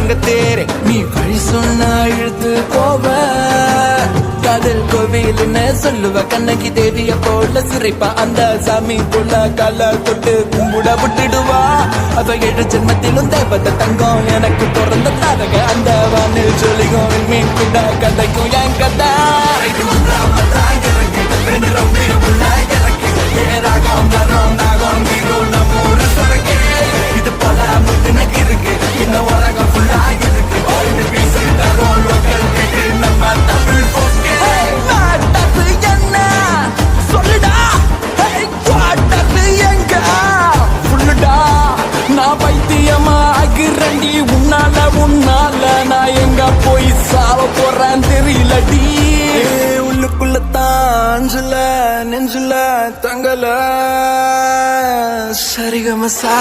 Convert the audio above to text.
தங்க தேரே நீ வழி சொன்னா இழுத்து போவ காதல் கோவில்னு சொல்லுவ கண்ணகி தேவிய போல சிரிப்பா அந்த சாமி போல கால தொட்டு கும்பிட விட்டுடுவா அவ 7 ஜென்மத்திலும் தேவத தங்கம் எனக்கு பிறந்த தாரக அந்த வானில் ஜொலிகும் மீன் கூட கதைக்கும் என் கதை இது பல முத்துனக்கு இருக்கு இந்த உலகம் ஃபுல்லா இருக்கு நம்ம தமிழ் என்ன சொல்லுடா எங்க ஃபுல்லுடா நான் பைத்தியமா ஆகிறண்டி உன்னால நான் எங்க போய் சாவ போறேன் தெரியலடி உள்ளுக்குள்ள தாஞ்சல நெஞ்சுல தங்கல சரிகமசா